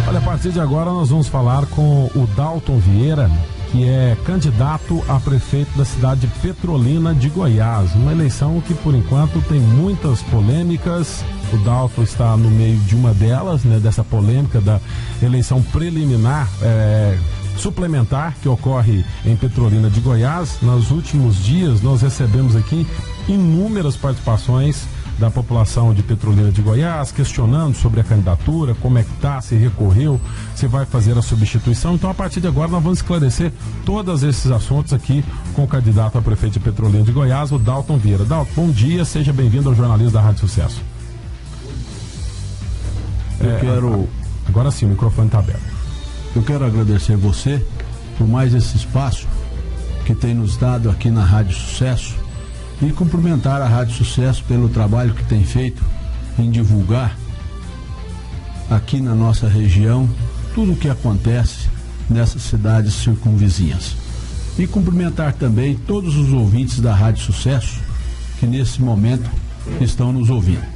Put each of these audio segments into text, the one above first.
Olha, a partir de agora nós vamos falar com o Dalton Vieira, que é candidato a prefeito da cidade de Petrolina de Goiás. Uma eleição que, por enquanto, tem muitas polêmicas. O Dalton está no meio de uma delas, né, dessa polêmica da eleição preliminar, suplementar, que ocorre em Petrolina de Goiás. Nos últimos dias, nós recebemos aqui inúmeras participações da população de Petrolina de Goiás, questionando sobre a candidatura, como é que está, se recorreu, se vai fazer a substituição. Então, a partir de agora, nós vamos esclarecer todos esses assuntos aqui com o candidato a prefeito de Petrolina de Goiás, o Dalton Vieira. Dalton, bom dia, seja bem-vindo ao Jornalismo da Rádio Sucesso. Agora sim, o microfone está aberto. Eu quero agradecer você por mais esse espaço que tem nos dado aqui na Rádio Sucesso e cumprimentar a Rádio Sucesso pelo trabalho que tem feito em divulgar aqui na nossa região tudo o que acontece nessas cidades circunvizinhas. E cumprimentar também todos os ouvintes da Rádio Sucesso que nesse momento estão nos ouvindo.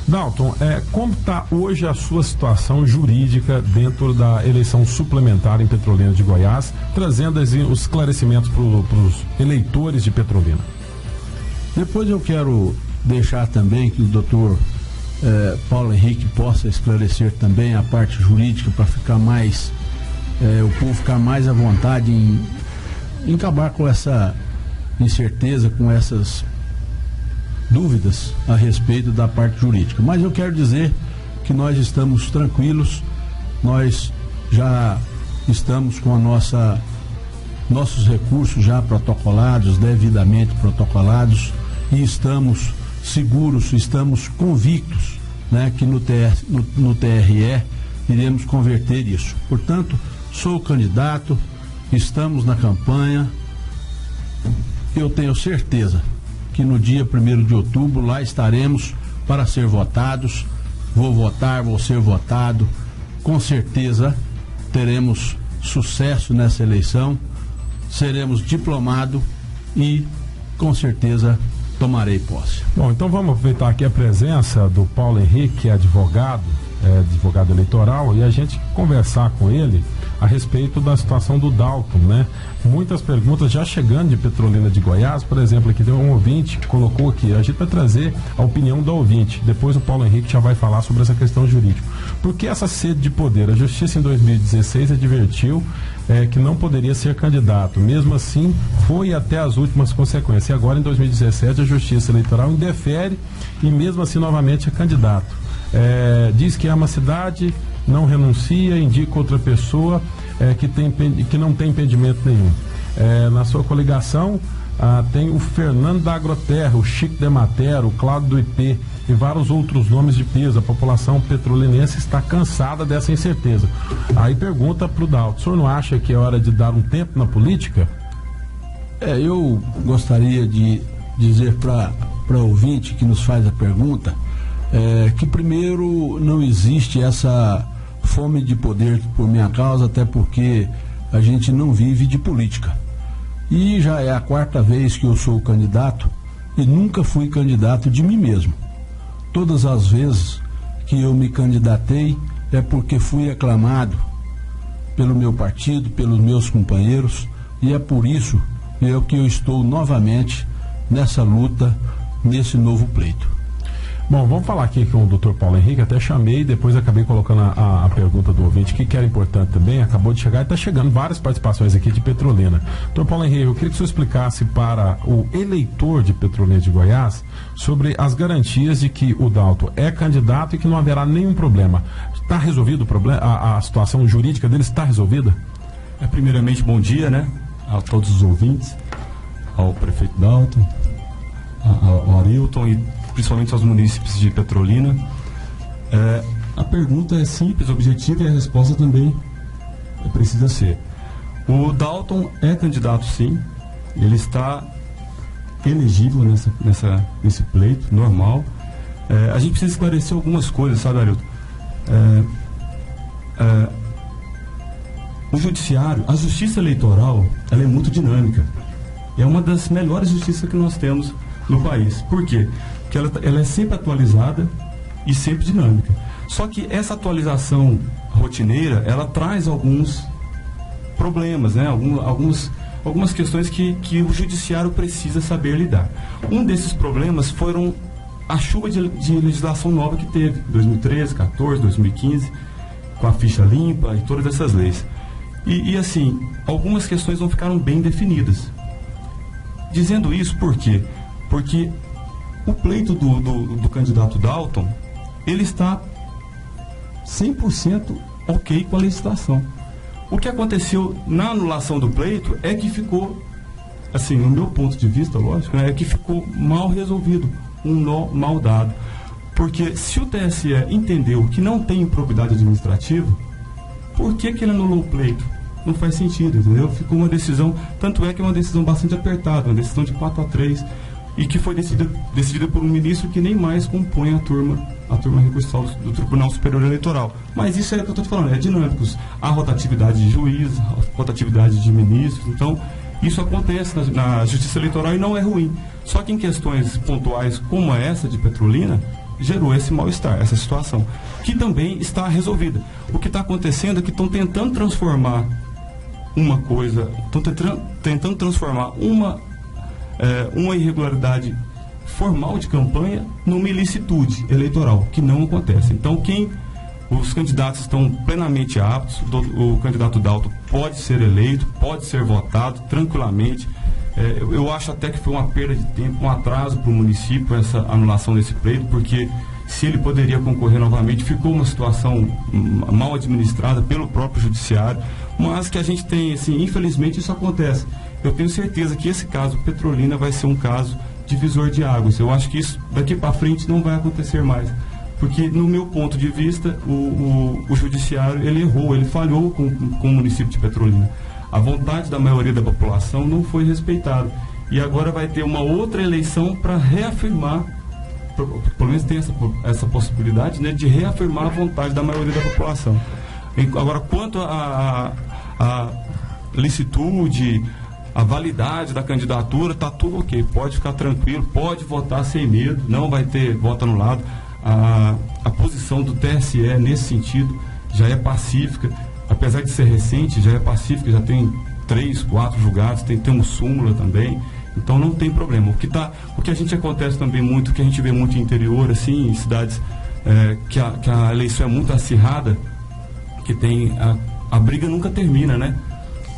Dalton, como está hoje a sua situação jurídica dentro da eleição suplementar em Petrolina de Goiás, trazendo os esclarecimentos para os eleitores de Petrolina? Depois eu quero deixar também que o doutor Paulo Henrique possa esclarecer também a parte jurídica para ficar mais, o povo ficar mais à vontade em acabar com essa incerteza, com essas dúvidas a respeito da parte jurídica. Mas eu quero dizer que nós estamos tranquilos, nós já estamos com nossos recursos já protocolados, devidamente protocolados, e estamos seguros, estamos convictos, né, que no TRE iremos converter isso. Portanto, sou o candidato, estamos na campanha, eu tenho certeza que no dia 1º de outubro lá estaremos para ser votados. Vou votar, vou ser votado, com certeza teremos sucesso nessa eleição, seremos diplomados e com certeza tomarei posse. Bom, então vamos aproveitar aqui a presença do Paulo Henrique, que é advogado eleitoral, e a gente conversar com ele a respeito da situação do Dalton, né? Muitas perguntas já chegando de Petrolina de Goiás. Por exemplo, aqui tem um ouvinte que colocou aqui, a gente vai trazer a opinião do ouvinte, depois o Paulo Henrique já vai falar sobre essa questão jurídica. Por que essa sede de poder? A Justiça em 2016 advertiu que não poderia ser candidato, mesmo assim foi até as últimas consequências, e agora em 2017 a Justiça Eleitoral indefere e mesmo assim novamente é candidato. Diz que ama a cidade, não renuncia, indica outra pessoa que não tem impedimento nenhum. Na sua coligação tem o Fernando da Agroterra, o Chico Dematero, o Cláudio do IP e vários outros nomes de peso. A população petrolinense está cansada dessa incerteza. Aí pergunta para o Dalton: o senhor não acha que é hora de dar um tempo na política? Eu gostaria de dizer para o ouvinte que nos faz a pergunta que primeiro não existe essa fome de poder por minha causa, até porque a gente não vive de política. E já é a 4ª vez que eu sou candidato e nunca fui candidato de mim mesmo. Todas as vezes que eu me candidatei é porque fui aclamado pelo meu partido, pelos meus companheiros, e é por isso que eu estou novamente nessa luta, nesse novo pleito. Bom, vamos falar aqui com o Dr. Paulo Henrique, até chamei, depois acabei colocando a pergunta do ouvinte, que era importante também, acabou de chegar e está chegando várias participações aqui de Petrolina. Dr. Paulo Henrique, eu queria que o senhor explicasse para o eleitor de Petrolina de Goiás sobre as garantias de que o Dalton é candidato e que não haverá nenhum problema. Está resolvido o problema? A situação jurídica dele está resolvida? Primeiramente, bom dia, né, a todos os ouvintes, ao prefeito Dalton, ao Arilton e principalmente aos munícipes de Petrolina. A pergunta é simples, objetiva, e a resposta também precisa ser. O Dalton é candidato, sim, ele está elegível nesse pleito, normal. A gente precisa esclarecer algumas coisas, sabe, Arilton? O judiciário, a justiça eleitoral, ela é muito dinâmica. É uma das melhores justiças que nós temos no país. Por quê? Porque ela é sempre atualizada e sempre dinâmica. Só que essa atualização rotineira, ela traz alguns problemas, né? Algumas questões que o judiciário precisa saber lidar. Um desses problemas foram a chuva de legislação nova que teve, 2013, 14, 2015, com a ficha limpa e todas essas leis. E assim, algumas questões não ficaram bem definidas. Dizendo isso, por quê? Porque o pleito do candidato Dalton, ele está 100% ok com a legislação. O que aconteceu na anulação do pleito é que ficou, assim, no meu ponto de vista, lógico, é que ficou mal resolvido, um nó mal dado. Porque se o TSE entendeu que não tem improbidade administrativa, por que ele anulou o pleito? Não faz sentido, entendeu? Ficou uma decisão, tanto é que é uma decisão bastante apertada, uma decisão de 4-3, e que foi decidida por um ministro que nem mais compõe a turma recursal do Tribunal Superior Eleitoral. Mas isso é o que eu estou te falando, é dinâmicos. Há rotatividade de juízes, rotatividade de ministros, então isso acontece na Justiça Eleitoral e não é ruim. Só que em questões pontuais como essa de Petrolina, gerou esse mal-estar, essa situação, que também está resolvida. O que está acontecendo é que estão tentando transformar uma coisa, estão tentando transformar uma irregularidade formal de campanha numa ilicitude eleitoral, que não acontece. Então, os candidatos estão plenamente aptos, o candidato Dalton pode ser eleito, pode ser votado tranquilamente. Eu acho até que foi uma perda de tempo, um atraso para o município essa anulação desse pleito, porque se ele poderia concorrer novamente, ficou uma situação mal administrada pelo próprio judiciário, mas que a gente tem, assim, infelizmente isso acontece. Eu tenho certeza que esse caso Petrolina vai ser um caso divisor de águas. Eu acho que isso daqui para frente não vai acontecer mais, porque no meu ponto de vista o judiciário ele errou, ele falhou com o município de Petrolina. A vontade da maioria da população não foi respeitada. E agora vai ter uma outra eleição para reafirmar, pelo menos tem essa possibilidade, né, de reafirmar a vontade da maioria da população. Agora, quanto à licitude, a validade da candidatura, está tudo ok. Pode ficar tranquilo, pode votar sem medo, não vai ter voto anulado. A posição do TSE nesse sentido já é pacífica. Apesar de ser recente, já é pacífica, já tem 3, 4 julgados, tem uma súmula também, então não tem problema. O que a gente acontece também muito, que a gente vê muito em interior, assim, em cidades que a eleição é muito acirrada, que tem a briga nunca termina, né?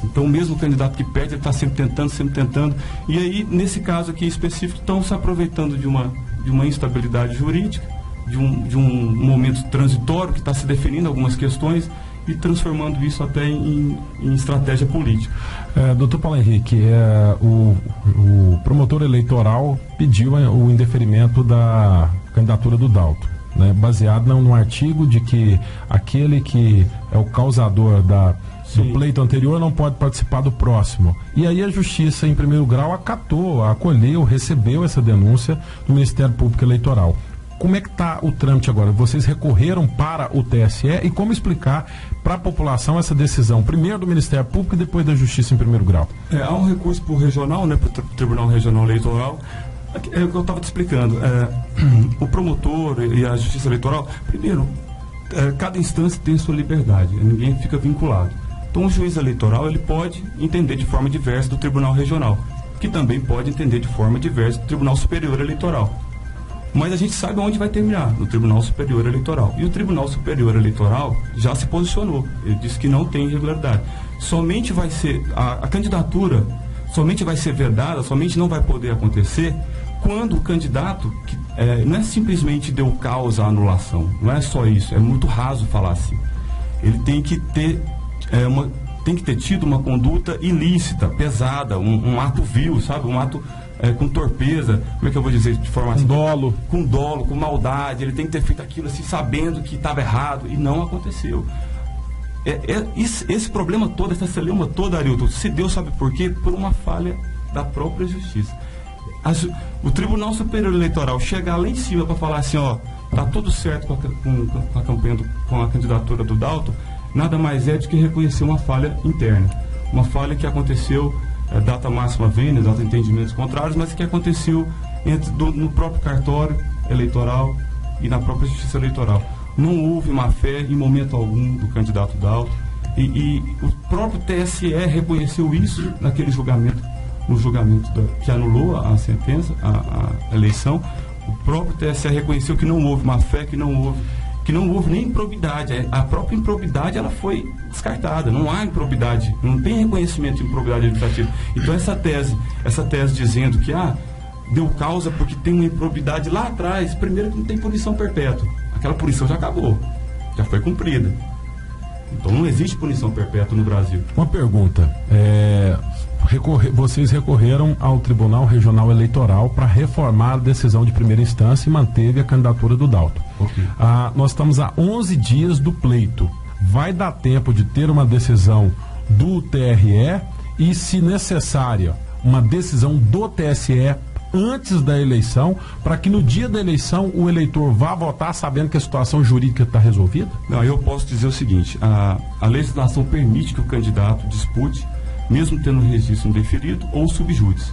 Então mesmo o candidato que perde, ele está sempre tentando, e aí, nesse caso aqui específico, estão se aproveitando de uma instabilidade jurídica, de um momento transitório que está se definindo algumas questões, e transformando isso até em estratégia política. Doutor Paulo Henrique, o promotor eleitoral pediu o indeferimento da candidatura do Dalton, né, baseado num artigo de que aquele que é o causador do pleito anterior não pode participar do próximo. E aí a Justiça, em primeiro grau, acolheu, recebeu essa denúncia do Ministério Público Eleitoral. Como é que está o trâmite agora? Vocês recorreram para o TSE e como explicar para a população essa decisão, primeiro do Ministério Público e depois da Justiça em primeiro grau? Há um recurso para o regional, né, para o Tribunal Regional Eleitoral. É o que eu estava te explicando. O promotor e a Justiça Eleitoral, primeiro, cada instância tem sua liberdade, ninguém fica vinculado. Então o juiz eleitoral ele pode entender de forma diversa do Tribunal Regional, que também pode entender de forma diversa do Tribunal Superior Eleitoral. Mas a gente sabe onde vai terminar, no Tribunal Superior Eleitoral. E o Tribunal Superior Eleitoral já se posicionou. Ele disse que não tem irregularidade. Somente vai ser, a candidatura somente vai ser vedada, somente não vai poder acontecer quando o candidato, não é simplesmente deu causa à anulação, não é só isso, é muito raso falar assim. Ele tem que ter tido uma conduta ilícita, pesada, um ato vil, sabe? Um ato com torpeza, como é que eu vou dizer de forma assim? Com dolo, com maldade. Ele tem que ter feito aquilo assim, sabendo que estava errado, e não aconteceu. Esse problema todo, essa celeuma toda, Arilton, se deu, sabe por quê? Por uma falha da própria Justiça. O Tribunal Superior Eleitoral chegar lá em cima para falar assim, ó, tá tudo certo com a campanha, com a candidatura do Dalton, nada mais é do que reconhecer uma falha interna. Uma falha que aconteceu, data máxima vênia, data entendimentos contrários, mas que aconteceu no próprio cartório eleitoral e na própria Justiça Eleitoral. não houve má fé em momento algum do candidato Dalton, e o próprio TSE reconheceu isso naquele julgamento, no julgamento que anulou a sentença, a eleição. O próprio TSE reconheceu que não houve má fé, que não houve nem improbidade. A própria improbidade ela foi descartada, não há improbidade, não tem reconhecimento de improbidade administrativa. Então essa tese dizendo que deu causa porque tem uma improbidade lá atrás, primeiro que não tem punição perpétua, aquela punição já acabou, já foi cumprida, então não existe punição perpétua no Brasil. Uma pergunta, vocês recorreram ao Tribunal Regional Eleitoral para reformar a decisão de primeira instância e manteve a candidatura do Dalton. Okay. Nós estamos a 11 dias do pleito. Vai dar tempo de ter uma decisão do TRE e, se necessária, uma decisão do TSE antes da eleição, para que no dia da eleição o eleitor vá votar sabendo que a situação jurídica está resolvida? Não, eu posso dizer o seguinte, a legislação permite que o candidato dispute, mesmo tendo registro indeferido ou subjúdice.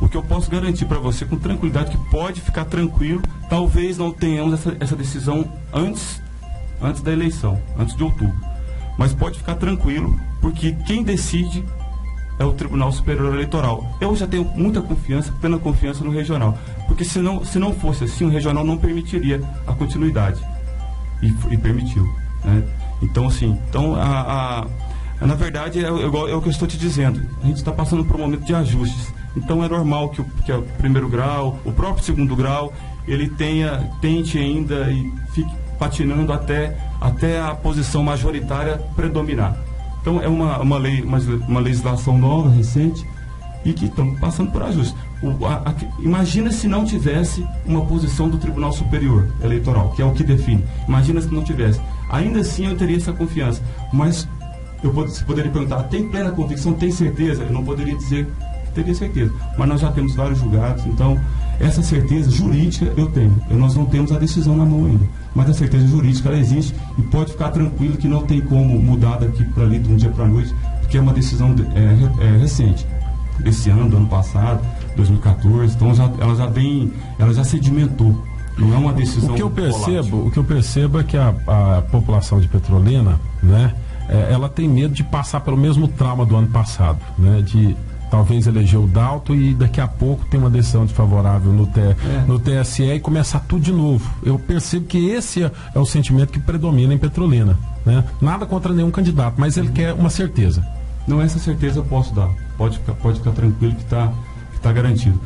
O que eu posso garantir para você com tranquilidade que pode ficar tranquilo, talvez não tenhamos essa decisão antes da eleição, antes de outubro. Mas pode ficar tranquilo, porque quem decide é o Tribunal Superior Eleitoral. Eu já tenho muita confiança, plena confiança no regional, porque se não fosse assim, o regional não permitiria a continuidade, e permitiu, né? Então, assim, na verdade, é o que eu estou te dizendo, a gente está passando por um momento de ajustes, então é normal que o primeiro grau, o próprio segundo grau, ele tente ainda e fique patinando até a posição majoritária predominar. Então é uma legislação nova, recente, e que estamos passando por ajustes. Imagina se não tivesse uma posição do Tribunal Superior Eleitoral, que é o que define. Imagina se não tivesse. Ainda assim eu teria essa confiança. Mas você poderia perguntar, tem plena convicção, tem certeza? Eu não poderia dizer que teria certeza. Mas nós já temos vários julgados, então essa certeza jurídica eu tenho. Nós não temos a decisão na mão ainda, mas a certeza jurídica ela existe e pode ficar tranquilo que não tem como mudar daqui para ali de um dia para a noite, porque é uma decisão recente, desse ano, do ano passado, 2014, então ela já sedimentou, não é uma decisão. O que eu percebo é que a população de Petrolina, né, ela tem medo de passar pelo mesmo trauma do ano passado, né, de talvez eleger o Dalton e daqui a pouco tem uma decisão desfavorável no TSE e começar tudo de novo. Eu percebo que esse é o sentimento que predomina em Petrolina, né? Nada contra nenhum candidato, mas ele quer uma certeza. Não, essa certeza eu posso dar. Pode ficar tranquilo que está garantido.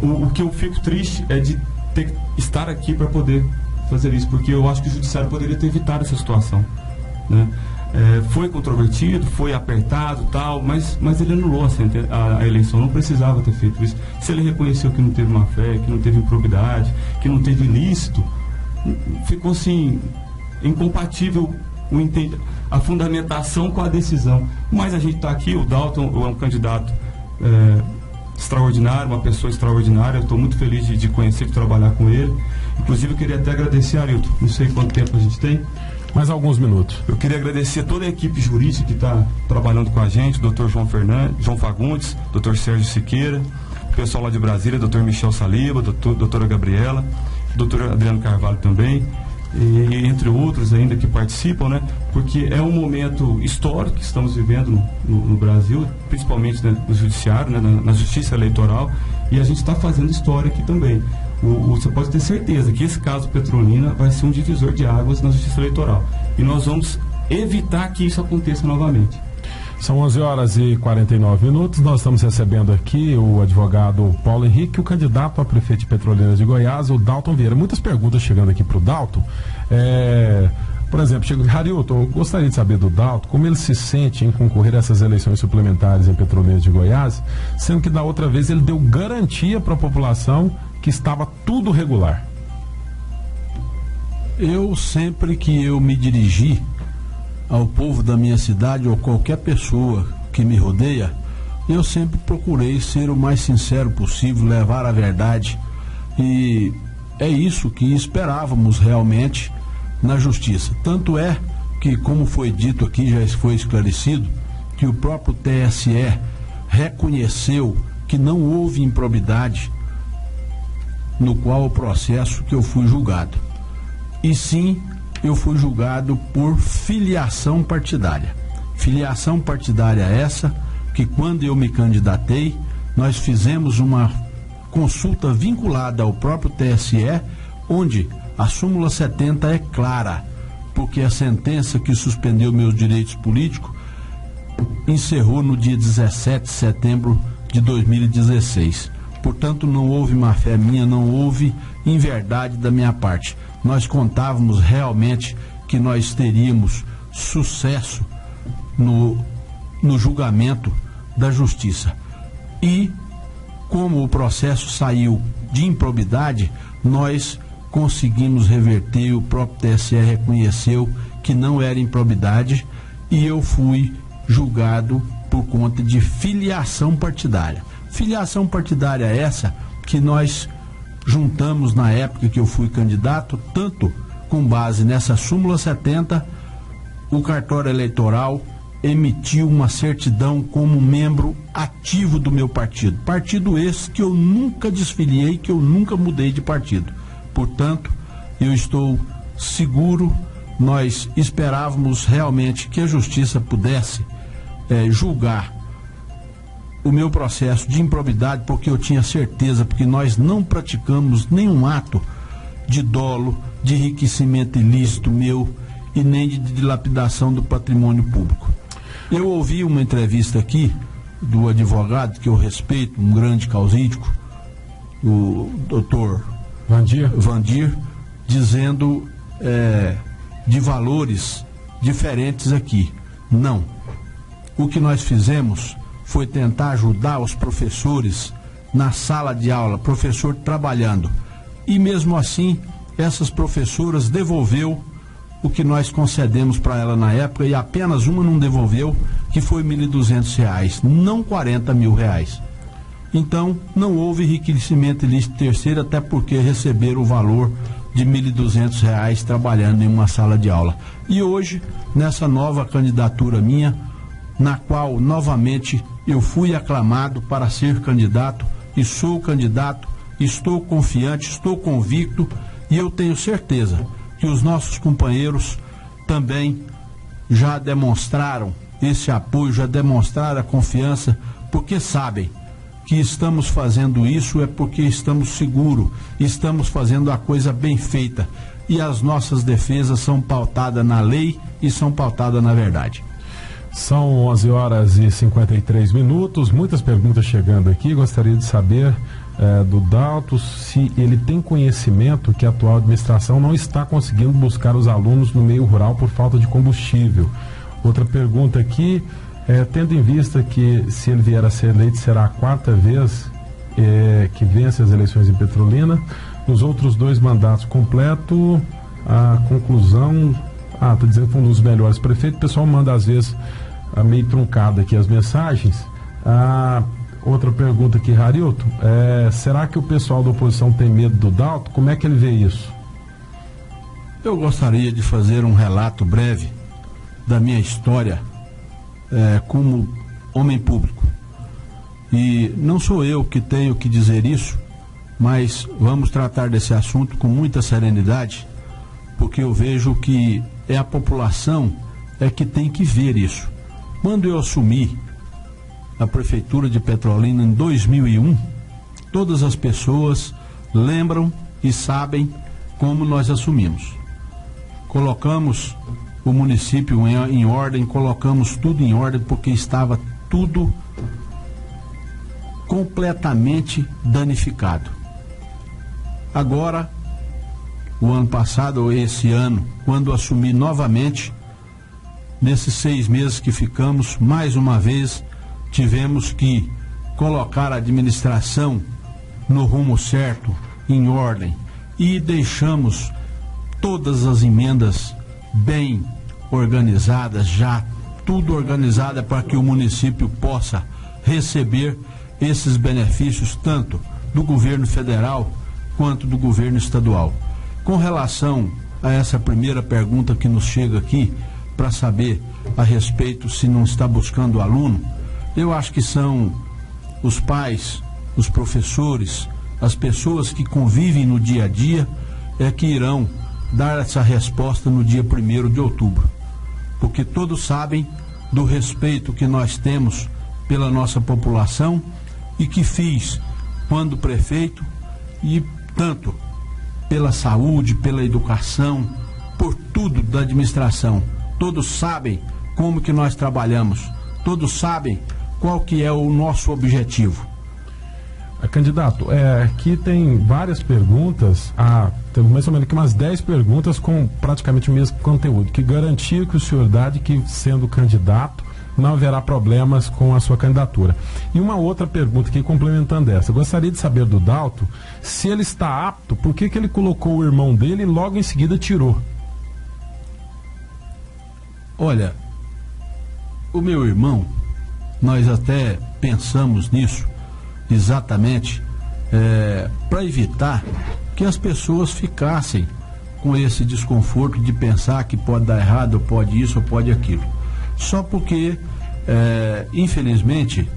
O que eu fico triste é de estar aqui para poder fazer isso, porque eu acho que o judiciário poderia ter evitado essa situação, né? Foi controvertido, foi apertado, tal, mas ele anulou a eleição, não precisava ter feito isso. Se ele reconheceu que não teve má fé, que não teve improbidade, que não teve ilícito, ficou assim incompatível a fundamentação com a decisão. Mas a gente está aqui, o Dalton é um candidato extraordinário, uma pessoa extraordinária. Eu estou muito feliz de conhecer, de trabalhar com ele. Inclusive eu queria até agradecer a Arilton, não sei quanto tempo a gente tem. Mais alguns minutos. Eu queria agradecer a toda a equipe jurídica que está trabalhando com a gente, Dr. João Fagundes, Dr. Sérgio Siqueira, o pessoal lá de Brasília, Dr. Michel Saliba, doutora Gabriela, Dr. Adriano Carvalho também, e entre outros ainda que participam, né? Porque é um momento histórico que estamos vivendo no Brasil, principalmente, né, no judiciário, né, na justiça eleitoral, e a gente está fazendo história aqui também. Você pode ter certeza que esse caso Petrolina vai ser um divisor de águas na justiça eleitoral. E nós vamos evitar que isso aconteça novamente. São 11 horas e 49 minutos. Nós estamos recebendo aqui o advogado Paulo Henrique, o candidato a prefeito de Petrolina de Goiás, o Dalton Vieira. Muitas perguntas chegando aqui para o Dalton. Por exemplo, Arilton, eu gostaria de saber do Dalton como ele se sente em concorrer a essas eleições suplementares em Petrolina de Goiás, sendo que da outra vez ele deu garantia para a população que estava tudo regular. Eu, sempre que eu me dirigi ao povo da minha cidade ou qualquer pessoa que me rodeia, eu sempre procurei ser o mais sincero possível, levar a verdade, e é isso que esperávamos realmente na justiça. Tanto é que, como foi dito aqui, já foi esclarecido, que o próprio TSE reconheceu que não houve improbidade no qual o processo que eu fui julgado. E sim, eu fui julgado por filiação partidária. Filiação partidária essa que, quando eu me candidatei, nós fizemos uma consulta vinculada ao próprio TSE, onde a súmula 70 é clara, porque a sentença que suspendeu meus direitos políticos encerrou no dia 17 de setembro de 2016. Portanto, não houve má-fé minha, não houve inverdade da minha parte. Nós contávamos realmente que nós teríamos sucesso no julgamento da justiça. E, como o processo saiu de improbidade, nós conseguimos reverter, o próprio TSE reconheceu que não era improbidade e eu fui julgado por conta de filiação partidária. Filiação partidária essa que nós juntamos na época que eu fui candidato, tanto com base nessa súmula 70, o cartório eleitoral emitiu uma certidão como membro ativo do meu partido. Partido esse que eu nunca desfiliei, que eu nunca mudei de partido. Portanto, eu estou seguro, nós esperávamos realmente que a justiça pudesse julgar o meu processo de improbidade, porque eu tinha certeza, porque nós não praticamos nenhum ato de dolo, de enriquecimento ilícito meu e nem de dilapidação do patrimônio público. Eu ouvi uma entrevista aqui do advogado que eu respeito, um grande causídico, o doutor Vandir, dizendo de valores diferentes aqui. Não. O que nós fizemos foi tentar ajudar os professores na sala de aula, professor trabalhando. E mesmo assim, essas professoras devolveu o que nós concedemos para ela na época, e apenas uma não devolveu, que foi R$ 1.200, não R$ 40 mil. Então, não houve enriquecimento ilícito terceiro, até porque receberam o valor de R$ 1.200 trabalhando em uma sala de aula. E hoje, nessa nova candidatura minha, na qual novamente eu fui aclamado para ser candidato, e sou candidato, estou confiante, estou convicto, e eu tenho certeza que os nossos companheiros também já demonstraram esse apoio, já demonstraram a confiança, porque sabem que estamos fazendo isso é porque estamos seguros, estamos fazendo a coisa bem feita, e as nossas defesas são pautadas na lei e são pautadas na verdade. São 11h53, muitas perguntas chegando aqui. Gostaria de saber do Dalto se ele tem conhecimento que a atual administração não está conseguindo buscar os alunos no meio rural por falta de combustível. Outra pergunta aqui, tendo em vista que se ele vier a ser eleito será a 4ª vez que vence as eleições em Petrolina, nos outros 2 mandatos completo, a conclusão, está dizendo que foi um dos melhores prefeitos. O pessoal manda às vezes meio truncado aqui as mensagens. Outra pergunta aqui, Harilton, será que o pessoal da oposição tem medo do Dalto? Como é que ele vê isso? Eu gostaria de fazer um relato breve da minha história como homem público. E não sou eu que tenho que dizer isso, mas vamos tratar desse assunto com muita serenidade, porque eu vejo que a população que tem que ver isso. Quando eu assumi a prefeitura de Petrolina em 2001, todas as pessoas lembram e sabem como nós assumimos. Colocamos o município em ordem, colocamos tudo em ordem, porque estava tudo completamente danificado. Agora, o ano passado, ou esse ano, quando assumi novamente, nesses 6 meses que ficamos, mais uma vez, tivemos que colocar a administração no rumo certo, em ordem, e deixamos todas as emendas bem organizadas, já tudo organizado para que o município possa receber esses benefícios, tanto do governo federal quanto do governo estadual. Com relação a essa primeira pergunta que nos chega aqui, para saber a respeito se não está buscando aluno, eu acho que são os pais, os professores, as pessoas que convivem no dia a dia, que irão dar essa resposta no dia 1º de outubro, porque todos sabem do respeito que nós temos pela nossa população e que fiz quando prefeito, e tanto pela saúde, pela educação, por tudo da administração. Todos sabem como que nós trabalhamos, todos sabem qual que é o nosso objetivo. Candidato, aqui tem várias perguntas, tem mais ou menos aqui umas 10 perguntas com praticamente o mesmo conteúdo, que garantia que o senhor dá de que, sendo candidato, não haverá problemas com a sua candidatura. E uma outra pergunta aqui, complementando essa, eu gostaria de saber do Dalton, se ele está apto, por que ele colocou o irmão dele e logo em seguida tirou? Olha, o meu irmão, nós até pensamos nisso, exatamente para evitar que as pessoas ficassem com esse desconforto de pensar que pode dar errado, ou pode isso, ou pode aquilo. Só porque, infelizmente,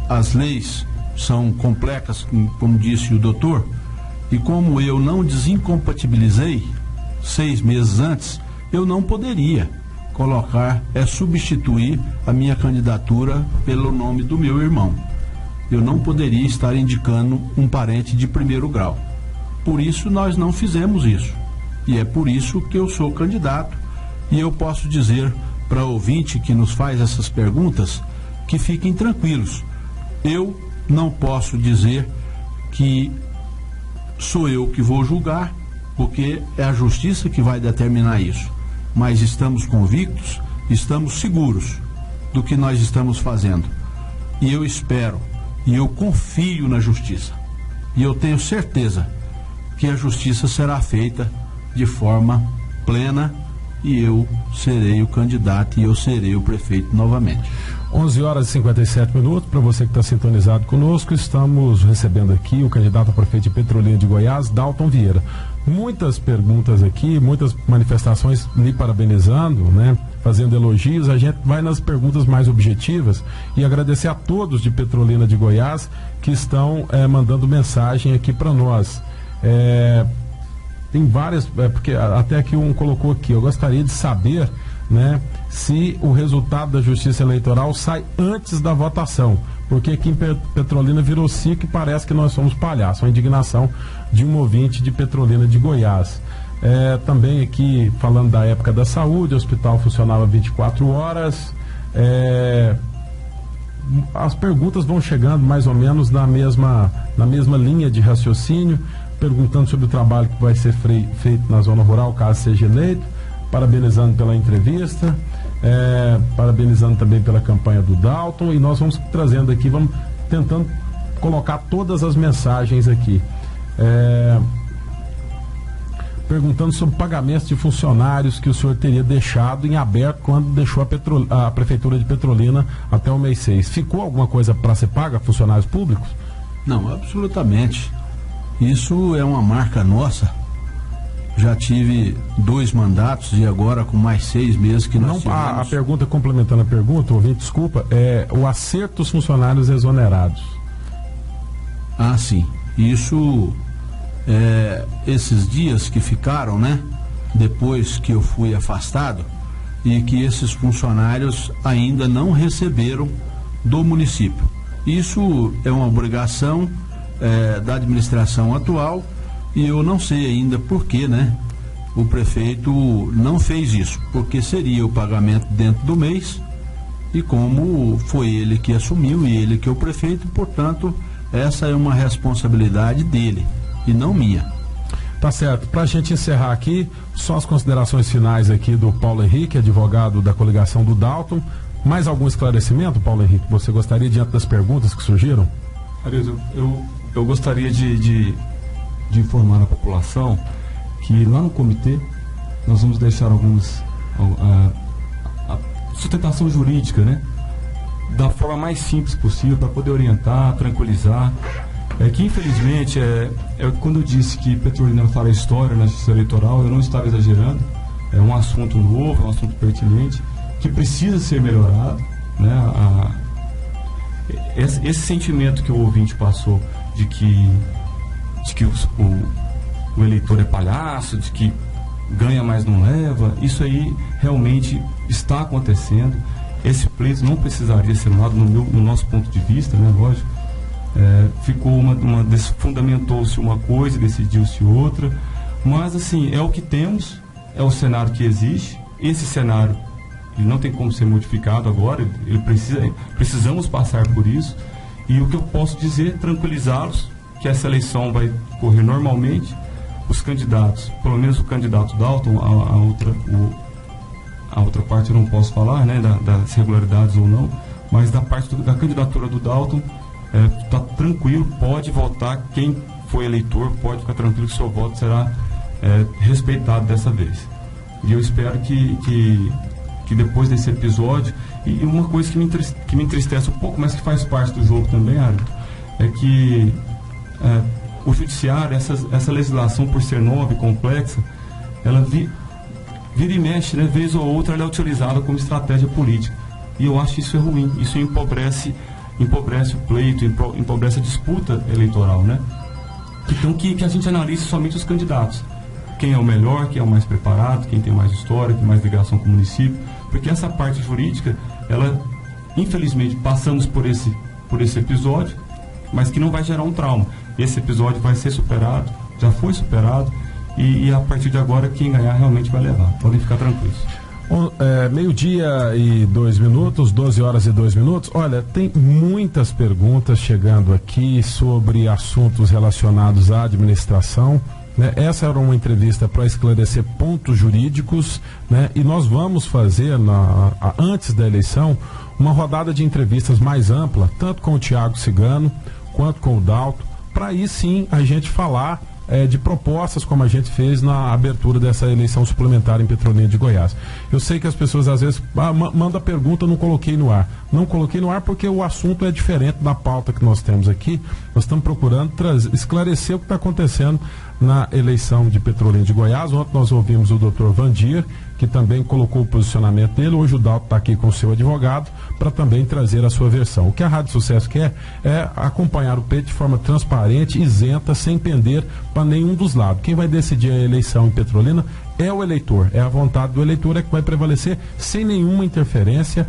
as leis são complexas, como disse o doutor, e como eu não desincompatibilizei 6 meses antes, eu não poderia substituir a minha candidatura pelo nome do meu irmão. Eu não poderia estar indicando um parente de 1º grau. Por isso nós não fizemos isso. E é por isso que eu sou candidato. E eu posso dizer para o ouvinte que nos faz essas perguntas que fiquem tranquilos. Eu não posso dizer que sou eu que vou julgar, porque é a justiça que vai determinar isso. Mas estamos convictos, estamos seguros do que nós estamos fazendo. E eu espero, e eu confio na justiça. E eu tenho certeza que a justiça será feita de forma plena, e eu serei o candidato e eu serei o prefeito novamente. 11h57. Para você que está sintonizado conosco, estamos recebendo aqui o candidato a prefeito de Petrolina de Goiás, Dalton Vieira. Muitas perguntas aqui, muitas manifestações lhe parabenizando, né? Fazendo elogios. A gente vai nas perguntas mais objetivas e agradecer a todos de Petrolina de Goiás que estão mandando mensagem aqui para nós. Tem várias, porque até aqui um colocou aqui, eu gostaria de saber, né, se o resultado da Justiça Eleitoral sai antes da votação, porque aqui em Petrolina virou ciclo e parece que nós somos palhaços. A indignação de um ouvinte de Petrolina de Goiás. Também aqui falando da época da saúde, o hospital funcionava 24 horas. As perguntas vão chegando mais ou menos na mesma linha de raciocínio, perguntando sobre o trabalho que vai ser feito na zona rural, caso seja eleito, parabenizando pela entrevista, parabenizando também pela campanha do Dalton, e nós vamos trazendo aqui, vamos tentando colocar todas as mensagens aqui. Perguntando sobre pagamentos de funcionários que o senhor teria deixado em aberto quando deixou a Prefeitura de Petrolina até o mês 6. Ficou alguma coisa para ser paga a funcionários públicos? Não, absolutamente. Isso é uma marca nossa. Já tive 2 mandatos e agora com mais 6 meses que nós tivemos. A pergunta, complementando a pergunta, ouvinte, desculpa, o acerto dos funcionários exonerados. Ah, sim. Isso, esses dias que ficaram, né? Depois que eu fui afastado, e que esses funcionários ainda não receberam do município. Isso é uma obrigação da administração atual, e eu não sei ainda por que, né, o prefeito não fez isso, porque seria o pagamento dentro do mês, e como foi ele que assumiu e ele que é o prefeito, portanto, essa é uma responsabilidade dele e não minha. Tá certo. Para a gente encerrar aqui, só as considerações finais aqui do Paulo Henrique, advogado da coligação do Dalton. Mais algum esclarecimento, Paulo Henrique, você gostaria, diante das perguntas que surgiram? Arizo, eu gostaria de informar a população que lá no comitê nós vamos deixar a sustentação jurídica, né, da forma mais simples possível, para poder orientar, tranquilizar. Que infelizmente, quando eu disse que Petrolina fará história na justiça eleitoral, eu não estava exagerando. É um assunto novo, é um assunto pertinente, que precisa ser melhorado, né? Esse sentimento que o ouvinte passou de que o eleitor é palhaço, de que ganha mas não leva. Isso aí realmente está acontecendo. Esse pleito não precisaria ser anulado no nosso ponto de vista, né? Lógico. Fundamentou-se uma coisa, decidiu-se outra, mas assim, é o que temos, é o cenário que existe. Esse cenário ele não tem como ser modificado agora, precisamos passar por isso, e o que eu posso dizer, tranquilizá-los, que essa eleição vai correr normalmente. Os candidatos, pelo menos o candidato Dalton, a outra parte eu não posso falar, né, das irregularidades ou não, mas da parte da candidatura do Dalton, está tranquilo, pode votar. Quem foi eleitor pode ficar tranquilo que seu voto será respeitado dessa vez. E eu espero que depois desse episódio, e uma coisa que me entristece um pouco, mas que faz parte do jogo também, Ari, é que o judiciário, essa legislação, por ser nova e complexa, ela vira e mexe, né, vez ou outra ela é utilizada como estratégia política, e eu acho que isso é ruim. Isso empobrece o pleito, empobrece a disputa eleitoral, né? Então que a gente analise somente os candidatos, quem é o melhor, quem é o mais preparado, quem tem mais história, tem mais ligação com o município, porque essa parte jurídica, ela, infelizmente, passamos por esse episódio, mas que não vai gerar um trauma. Esse episódio vai ser superado, já foi superado, e a partir de agora quem ganhar realmente vai levar. Podem ficar tranquilos. Meio-dia e 2 minutos, 12 horas e 2 minutos. Olha, tem muitas perguntas chegando aqui sobre assuntos relacionados à administração, né? Essa era uma entrevista para esclarecer pontos jurídicos, né? E nós vamos fazer, antes da eleição, uma rodada de entrevistas mais ampla, tanto com o Tiago Cigano quanto com o Dalton, para aí sim a gente falar de propostas, como a gente fez na abertura dessa eleição suplementar em Petrolina de Goiás. Eu sei que as pessoas às vezes mandam a pergunta, não coloquei no ar. Não coloquei no ar porque o assunto é diferente da pauta que nós temos aqui. Nós estamos procurando esclarecer o que está acontecendo na eleição de Petrolina de Goiás. Ontem nós ouvimos o Dr. Vandir, que também colocou o posicionamento dele. Hoje o Dalton está aqui com o seu advogado para também trazer a sua versão. O que a Rádio Sucesso quer é acompanhar o pleito de forma transparente, isenta, sem pender para nenhum dos lados. Quem vai decidir a eleição em Petrolina é o eleitor, é a vontade do eleitor que vai prevalecer sem nenhuma interferência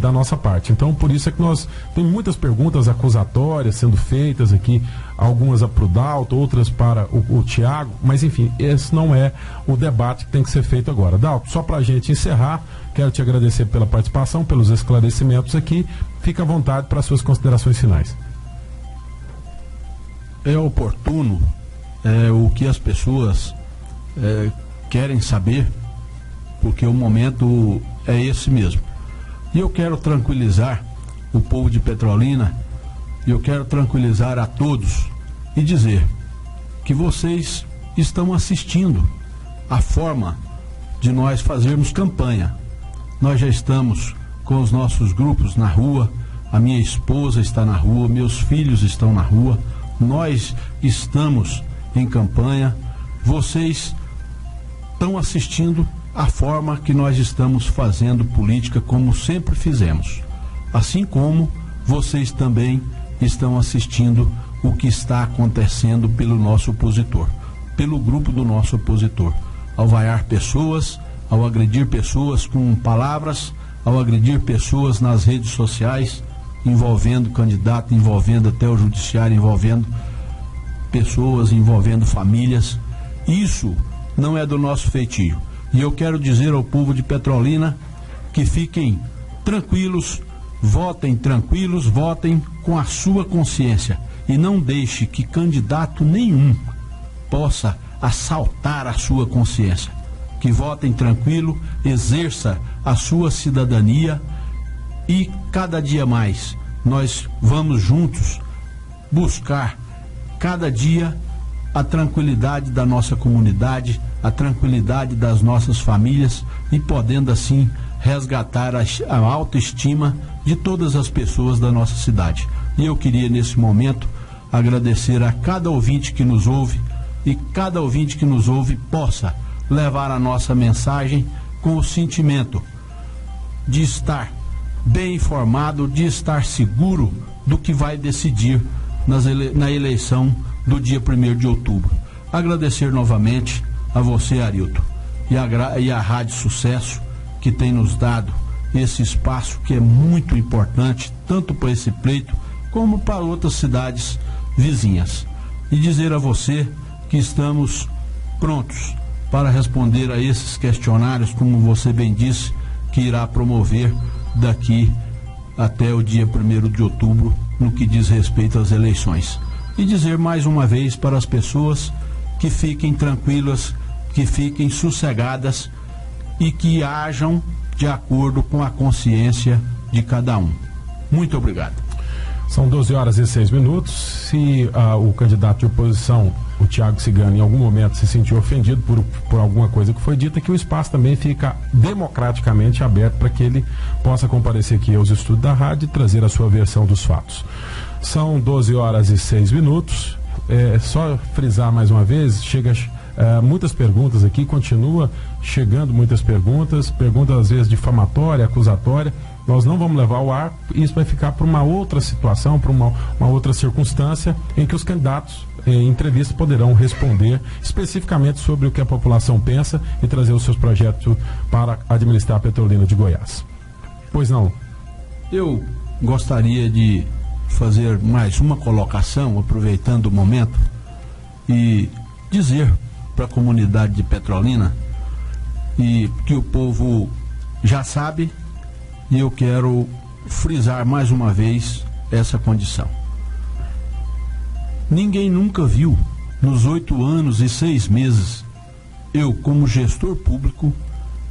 da nossa parte. Então, por isso é que nós tem muitas perguntas acusatórias sendo feitas aqui, algumas para o Dalton, outras para o Tiago, mas enfim, esse não é o debate que tem que ser feito agora. Dalton, só para a gente encerrar, quero te agradecer pela participação, pelos esclarecimentos aqui. Fica à vontade para suas considerações finais. É oportuno o que as pessoas querem saber, porque o momento é esse mesmo. E eu quero tranquilizar o povo de Petrolina, e eu quero tranquilizar a todos e dizer que vocês estão assistindo a forma de nós fazermos campanha. Nós já estamos com os nossos grupos na rua, a minha esposa está na rua, meus filhos estão na rua, nós estamos em campanha, vocês estão assistindo a forma que nós estamos fazendo política, como sempre fizemos, assim como vocês também estão assistindo o que está acontecendo pelo nosso opositor, pelo grupo do nosso opositor, ao vaiar pessoas, ao agredir pessoas com palavras, ao agredir pessoas nas redes sociais, envolvendo candidato, envolvendo até o judiciário, envolvendo pessoas, envolvendo famílias. Isso não é do nosso feitio. E eu quero dizer ao povo de Petrolina que fiquem tranquilos, votem tranquilos, votem com a sua consciência e não deixe que candidato nenhum possa assaltar a sua consciência. Que votem tranquilo, exerça a sua cidadania e cada dia mais nós vamos juntos buscar cada dia a tranquilidade da nossa comunidade, a tranquilidade das nossas famílias e podendo assim resgatar a autoestima de todas as pessoas da nossa cidade. E eu queria nesse momento agradecer a cada ouvinte que nos ouve e cada ouvinte que nos ouve possa levar a nossa mensagem com o sentimento de estar bem informado, de estar seguro do que vai decidir na eleição do dia 1º de outubro. agradecer novamente a você, Arilton, e a Rádio Sucesso, que tem nos dado esse espaço que é muito importante, tanto para esse pleito como para outras cidades vizinhas. E dizer a você que estamos prontos para responder a esses questionários, como você bem disse, que irá promover daqui até o dia 1º de outubro, no que diz respeito às eleições. E dizer mais uma vez para as pessoas que fiquem tranquilas, que fiquem sossegadas e que hajam de acordo com a consciência de cada um. Muito obrigado. São 12h06. Se o candidato de oposição, o Thiago Cigano, em algum momento se sentiu ofendido por alguma coisa que foi dita, que o espaço também fica democraticamente aberto para que ele possa comparecer aqui aos estúdios da rádio e trazer a sua versão dos fatos. São 12h06. Só frisar mais uma vez, chega muitas perguntas aqui, continua chegando muitas perguntas às vezes difamatória, acusatória. Nós não vamos levar ao ar, isso vai ficar para uma outra situação, para uma outra circunstância em que os candidatos em entrevista poderão responder especificamente sobre o que a população pensa e trazer os seus projetos para administrar a Petrolina de Goiás. Pois não? Eu gostaria de fazer mais uma colocação, aproveitando o momento, e dizer para a comunidade de Petrolina e que o povo já sabe, e eu quero frisar mais uma vez essa condição. Ninguém nunca viu, nos 8 anos e 6 meses, eu, como gestor público,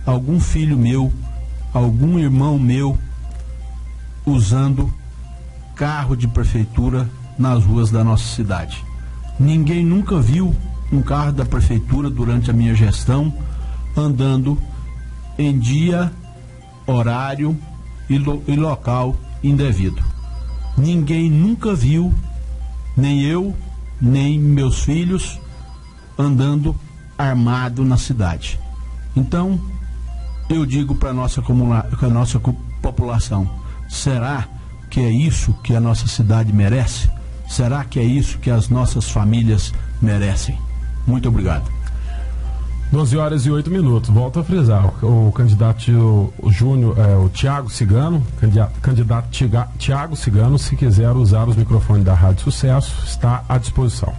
algum filho meu, algum irmão meu, usando carro de prefeitura nas ruas da nossa cidade. Ninguém nunca viu um carro da prefeitura durante a minha gestão andando em dia, horário e local indevido. Ninguém nunca viu, nem eu, nem meus filhos, andando armado na cidade. Então, eu digo para a nossa população, será que é isso que a nossa cidade merece? Será que é isso que as nossas famílias merecem? Muito obrigado. 12h08. Volto a frisar, o candidato Júnior, o Thiago Cigano, candidato Thiago Cigano, se quiser usar os microfones da Rádio Sucesso, está à disposição.